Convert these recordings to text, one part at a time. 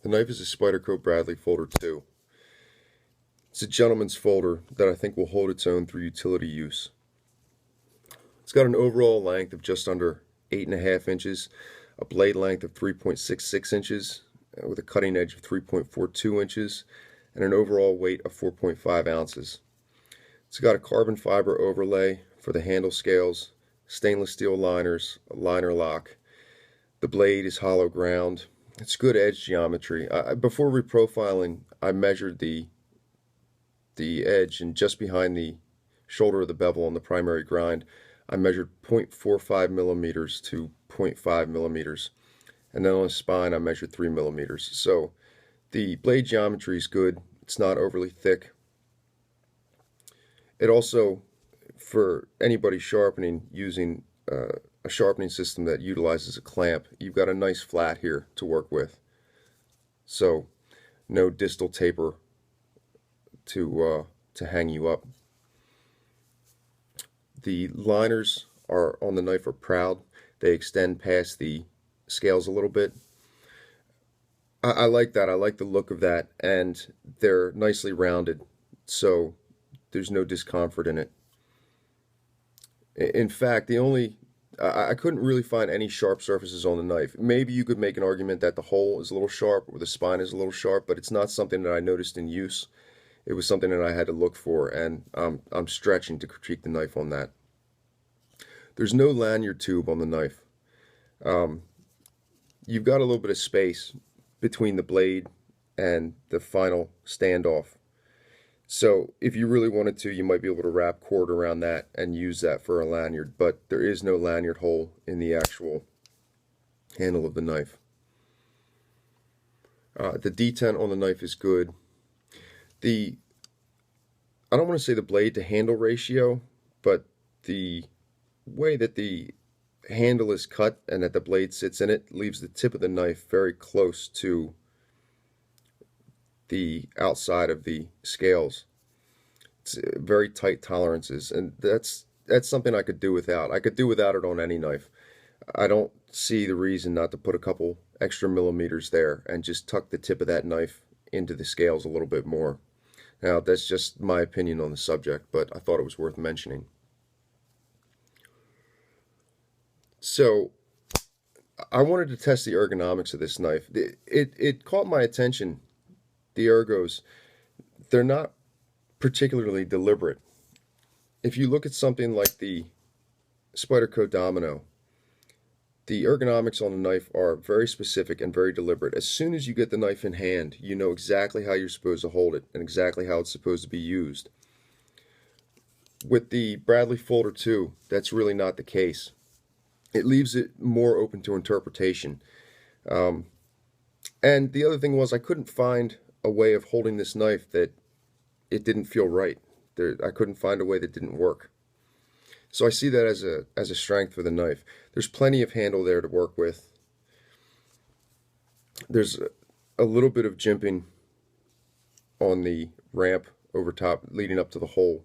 The knife is a Spyderco Bradley folder 2. It's a gentleman's folder that I think will hold its own through utility use. It's got an overall length of just under 8.5 inches, a blade length of 3.66 inches, with a cutting edge of 3.42 inches, and an overall weight of 4.5 ounces. It's got a carbon fiber overlay for the handle scales, stainless steel liners, a liner lock. The blade is hollow ground. It's good edge geometry. Before reprofiling, I measured the edge, and just behind the shoulder of the bevel on the primary grind, I measured 0.45 millimeters to 0.5 millimeters. And then on the spine, I measured 3 millimeters. So the blade geometry is good. It's not overly thick. It also, for anybody sharpening using a sharpening system that utilizes a clamp, you've got a nice flat here to work with. So no distal taper to hang you up. The liners on the knife are proud. They extend past the scales a little bit. I like that. I like the look of that, and they're nicely rounded, so there's no discomfort in it. In fact, I couldn't really find any sharp surfaces on the knife. Maybe you could make an argument that the hole is a little sharp or the spine is a little sharp, but it's not something that I noticed in use. It was something that I had to look for, and I'm stretching to critique the knife on that. There's no lanyard tube on the knife. You've got a little bit of space between the blade and the final standoff. So if you really wanted to, you might be able to wrap cord around that and use that for a lanyard, but there is no lanyard hole in the actual handle of the knife. The detent on the knife is good. I don't want to say the blade to handle ratio, but the way that the handle is cut and that the blade sits in it leaves the tip of the knife very close to the outside of the scales. It's very tight tolerances, and that's something I could do without. I could do without it on any knife. I don't see the reason not to put a couple extra millimeters there and just tuck the tip of that knife into the scales a little bit more. Now, that's just my opinion on the subject, but I thought it was worth mentioning. So I wanted to test the ergonomics of this knife. It caught my attention. The ergos, they're not particularly deliberate. If you look at something like the Spyderco Domino, the ergonomics on the knife are very specific and very deliberate. As soon as you get the knife in hand, you know exactly how you're supposed to hold it and exactly how it's supposed to be used. With the Bradley Folder 2, that's really not the case. It leaves it more open to interpretation. And the other thing was, I couldn't find a way of holding this knife that it didn't feel right. I couldn't find a way that didn't work. So I see that as a strength for the knife. There's plenty of handle there to work with. There's a little bit of jimping on the ramp over top leading up to the hole.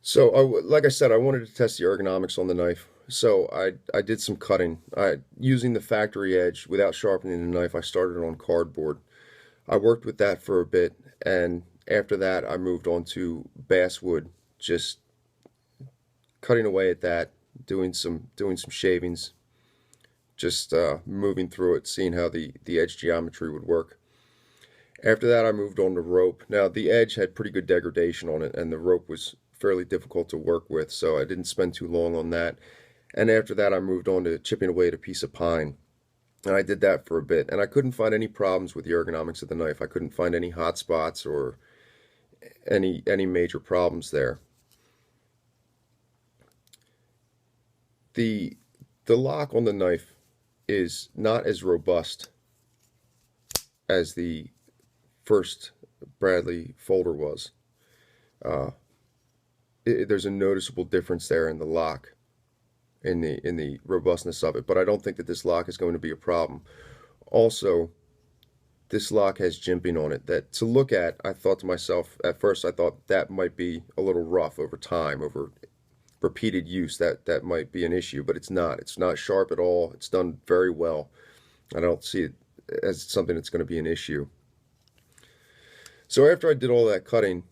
So like I said, I wanted to test the ergonomics on the knife. So I did some cutting. Using the factory edge without sharpening the knife, I started on cardboard. I worked with that for a bit, and after that I moved on to basswood, just cutting away at that, doing some shavings, just moving through it, seeing how the edge geometry would work. After that I moved on to rope. Now the edge had pretty good degradation on it, and the rope was fairly difficult to work with, so I didn't spend too long on that. And after that I moved on to chipping away at a piece of pine, and I did that for a bit, and I couldn't find any problems with the ergonomics of the knife. I couldn't find any hot spots or any major problems there. The lock on the knife is not as robust as the first Bradley folder was. There's a noticeable difference there in the lock, in the robustness of it, but I don't think that this lock is going to be a problem. Also, this lock has jimping on it that, to look at, I thought to myself, at first I thought that might be a little rough over time, over repeated use, that might be an issue, but it's not. It's not sharp at all. It's done very well. I don't see it as something that's going to be an issue. So after I did all that cutting,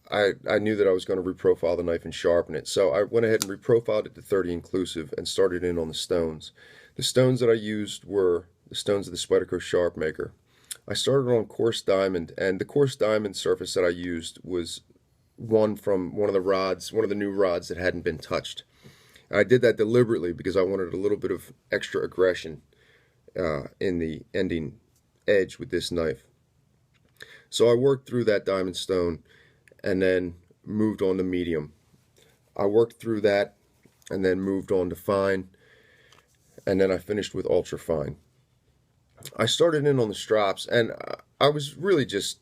I knew that I was going to reprofile the knife and sharpen it. So I went ahead and reprofiled it to 30 inclusive and started in on the stones. The stones that I used were the stones of the Spyderco Sharp Maker. I started on coarse diamond, and the coarse diamond surface that I used was one from one of the rods, one of the new rods that hadn't been touched. I did that deliberately because I wanted a little bit of extra aggression in the ending edge with this knife. So I worked through that diamond stone and then moved on to medium. I worked through that and then moved on to fine, and then I finished with ultra fine. I started in on the strops, and I was really just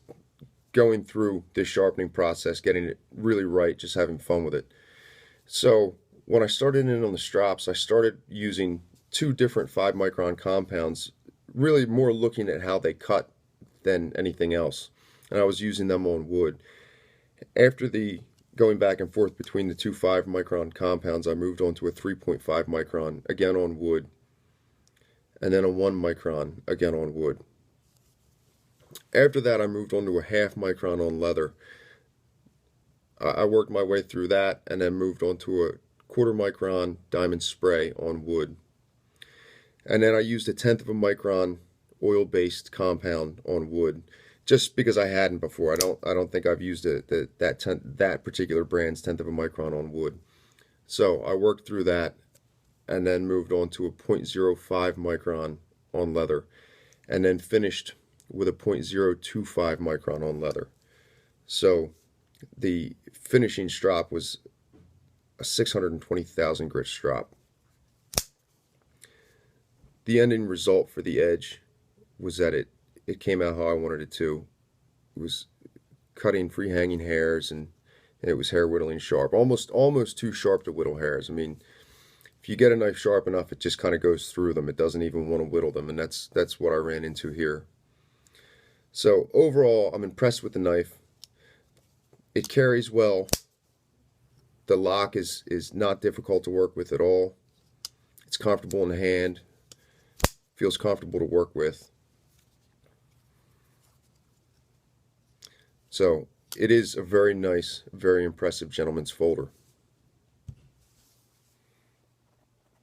going through this sharpening process, getting it really right, just having fun with it. So when I started in on the strops, I started using 2 different 5-micron compounds, really more looking at how they cut than anything else, and I was using them on wood. After the going back and forth between the 2 5-micron compounds, I moved on to a 3.5 micron, again on wood, and then a 1 micron, again on wood. After that, I moved on to a 0.5 micron on leather. I worked my way through that and then moved on to a 1/4 micron diamond spray on wood. And then I used a 1/10 of a micron oil-based compound on wood, just because I hadn't before. I don't think I've used that particular brand's 1/10 of a micron on wood. So I worked through that and then moved on to a 0.05 micron on leather, and then finished with a 0.025 micron on leather. So the finishing strop was a 620,000 grit strop. The ending result for the edge was that it came out how I wanted it to. It was cutting free hanging hairs, and it was hair whittling sharp, almost too sharp to whittle hairs. I mean, if you get a knife sharp enough, it just kind of goes through them. It doesn't even want to whittle them, and that's what I ran into here. So overall, I'm impressed with the knife. It carries well. The lock is not difficult to work with at all. It's comfortable in the hand. Feels comfortable to work with. So it is a very nice, very impressive gentleman's folder.